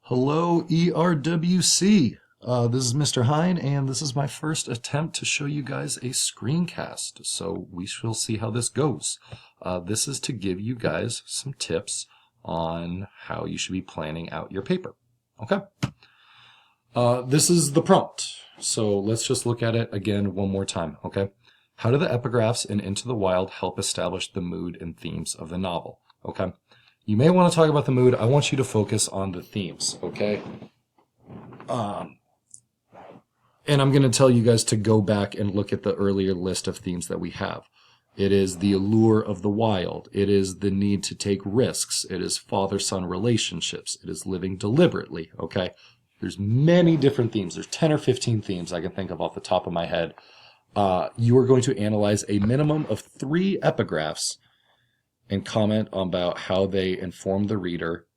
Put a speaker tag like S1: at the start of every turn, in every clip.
S1: Hello, ERWC. This is Mr. Hine, and this is my first attempt to show you guys a screencast. So we shall see how this goes. This is to give you guys some tips on how you should be planning out your paper. Okay. This is the prompt. So let's just look at it again one more time. Okay. How do the epigraphs in Into the Wild help establish the mood and themes of the novel? Okay. You may want to talk about the mood. I want you to focus on the themes, okay? And I'm going to tell you guys to go back and look at the earlier list of themes that we have. It is the allure of the wild. It is the need to take risks. It is father-son relationships. It is living deliberately, okay? There's many different themes. There's 10 or 15 themes I can think of off the top of my head. You are going to analyze a minimum of 3 epigraphs and comment about how they inform the reader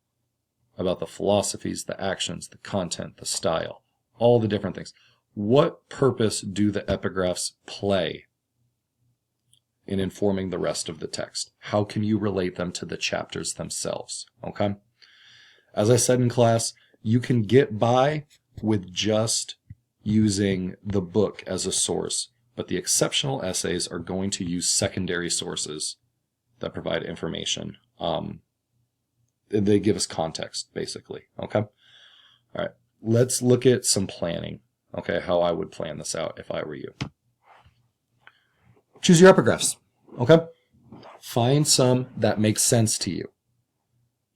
S1: about the philosophies, the actions, the content, the style, all the different things. What purpose do the epigraphs play in informing the rest of the text? How can you relate them to the chapters themselves? Okay? As I said in class, you can get by with just using the book as a source, but the exceptional essays are going to use secondary sources that provide information. They give us context, basically. Okay? All right. Let's look at some planning. Okay, how I would plan this out if I were you. Choose your epigraphs. Okay? Find some that make sense to you.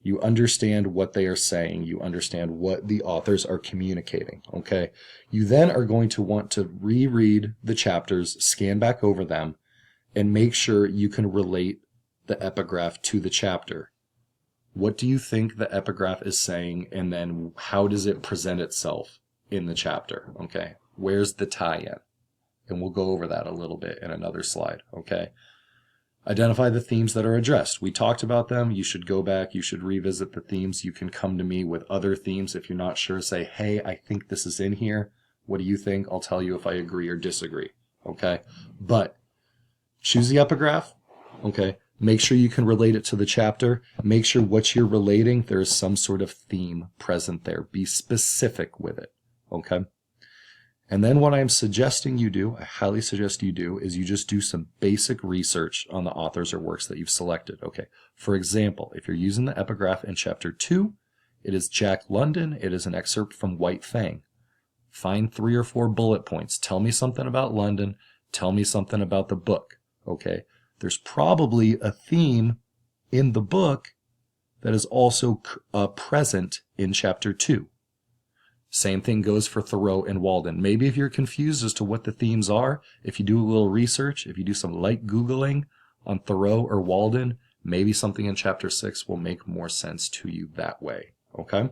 S1: You understand what they are saying. You understand what the authors are communicating. Okay? You then are going to want to reread the chapters, scan back over them, and make sure you can relate the epigraph to the chapter. What do you think the epigraph is saying, and then how does it present itself in the chapter? Okay, where's the tie-in? And we'll go over that a little bit in another slide. Okay, identify the themes that are addressed. We talked about them. You should go back. You should revisit the themes. You can come to me with other themes if you're not sure. Say, hey, I think this is in here. What do you think? I'll tell you if I agree or disagree. Okay, but choose the epigraph. Okay. Make sure you can relate it to the chapter. Make sure what you're relating, there is some sort of theme present there. Be specific with it, okay? And then what I'm suggesting you do, I highly suggest you do, is you just do some basic research on the authors or works that you've selected, okay? For example, if you're using the epigraph in chapter 2, it is Jack London. It is an excerpt from White Fang. Find 3 or 4 bullet points. Tell me something about London. Tell me something about the book, okay? There's probably a theme in the book that is also present in chapter 2. Same thing goes for Thoreau and Walden. Maybe if you're confused as to what the themes are, if you do a little research, if you do some light Googling on Thoreau or Walden, maybe something in chapter 6 will make more sense to you that way. Okay?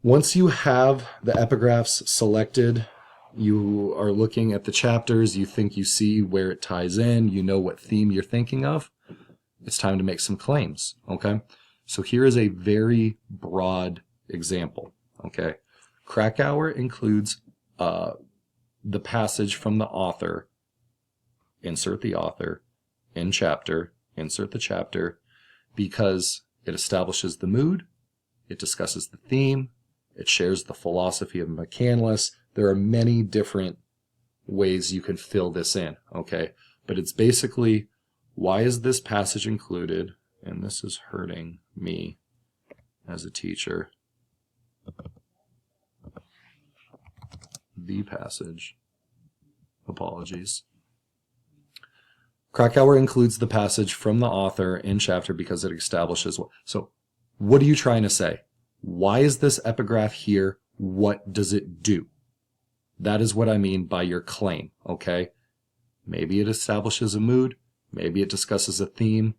S1: Once you have the epigraphs selected, you are looking at the chapters, you think you see where it ties in, you know what theme you're thinking of, it's time to make some claims, okay? So here is a very broad example, okay? Krakauer includes the passage from the author, insert the author, in chapter, insert the chapter, because it establishes the mood, it discusses the theme, it shares the philosophy of McCandless. There are many different ways you can fill this in, okay? But it's basically, why is this passage included? And this is hurting me as a teacher. The passage. Apologies. Krakauer includes the passage from the author in chapter because it establishes what. So, what are you trying to say? Why is this epigraph here? What does it do? That is what I mean by your claim, okay? Maybe it establishes a mood. Maybe it discusses a theme.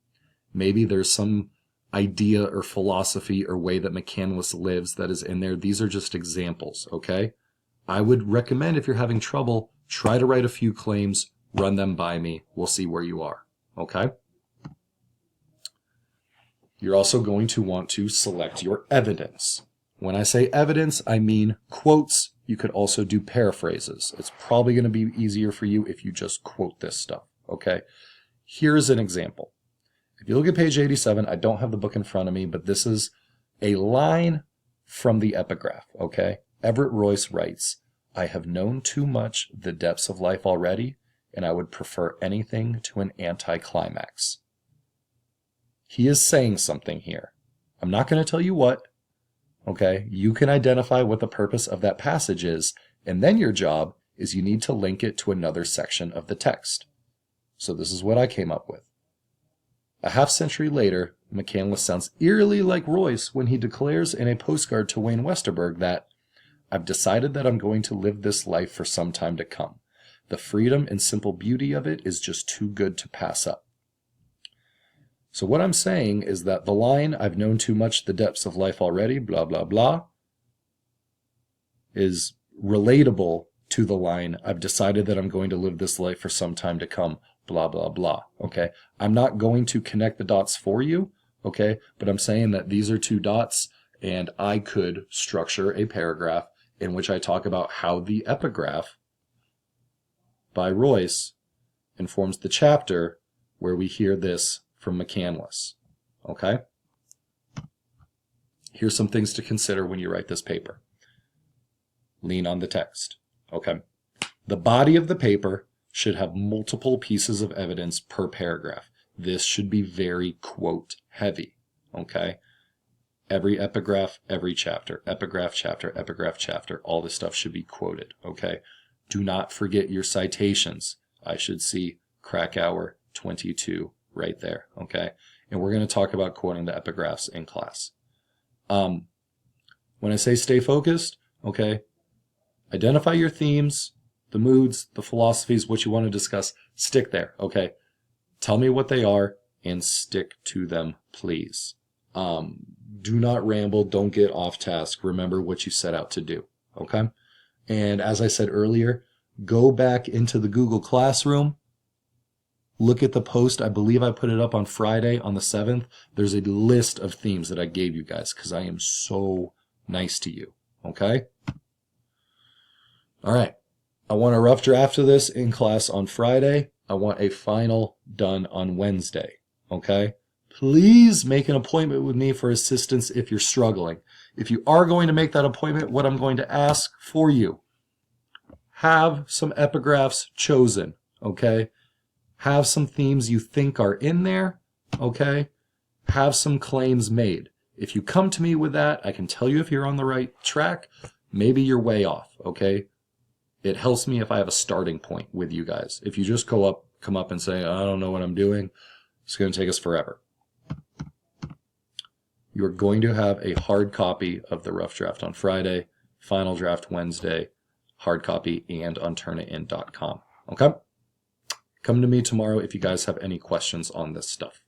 S1: Maybe there's some idea or philosophy or way that McCandless lives that is in there. These are just examples, okay? I would recommend, if you're having trouble, try to write a few claims, run them by me. We'll see where you are, okay? You're also going to want to select your evidence. When I say evidence, I mean quotes. You could also do paraphrases. It's probably going to be easier for you if you just quote this stuff, okay? Here's an example. If you look at page 87, I don't have the book in front of me, but this is A line from the epigraph, okay? Everett Royce writes, "I have known too much the depths of life already, and I would prefer anything to an anticlimax." He is saying something here. I'm not going to tell you what, okay? You can identify what the purpose of that passage is, and then your job is you need to link it to another section of the text. So this is what I came up with. A half-century later, McCandless sounds eerily like Royce when he declares in a postcard to Wayne Westerberg that, "I've decided that I'm going to live this life for some time to come. The freedom and simple beauty of it is just too good to pass up." So what I'm saying is that the line, "I've known too much the depths of life already, blah, blah, blah," is relatable to the line, "I've decided that I'm going to live this life for some time to come, blah, blah, blah." Okay? I'm not going to connect the dots for you, okay? But I'm saying that these are two dots, and I could structure a paragraph in which I talk about how the epigraph by Royce informs the chapter where we hear this from McCandless. Okay? Here's some things to consider when you write this paper. Lean on the text. Okay? The body of the paper should have multiple pieces of evidence per paragraph. This should be very quote heavy. Okay? Every epigraph, every chapter, epigraph chapter, all this stuff should be quoted. Okay? Do not forget your citations. I should see Krakauer 22 right there. Okay? And we're going to talk about quoting the epigraphs in class. When I say stay focused, okay, identify your themes, the moods, the philosophies, what you want to discuss. Stick there, okay? Tell me what they are and stick to them, please. Do not ramble. Don't get off task. Remember what you set out to do, okay? And as I said earlier, go back into the Google Classroom. Look at the post. I believe I put it up on Friday on the 7th. There's a list of themes that I gave you guys because I am so nice to you, okay? All right. I want a rough draft of this in class on Friday. I want a final done on Wednesday, okay? Please make an appointment with me for assistance if you're struggling. If you are going to make that appointment, what I'm going to ask for you, have some epigraphs chosen, okay? Have some themes you think are in there, okay? Have some claims made. If you come to me with that, I can tell you if you're on the right track. Maybe you're way off, okay? It helps me if I have a starting point with you guys. If you just come up and say, "I don't know what I'm doing," it's going to take us forever. You're going to have a hard copy of the rough draft on Friday, final draft Wednesday, hard copy, and on turnitin.com. Okay? Come to me tomorrow if you guys have any questions on this stuff.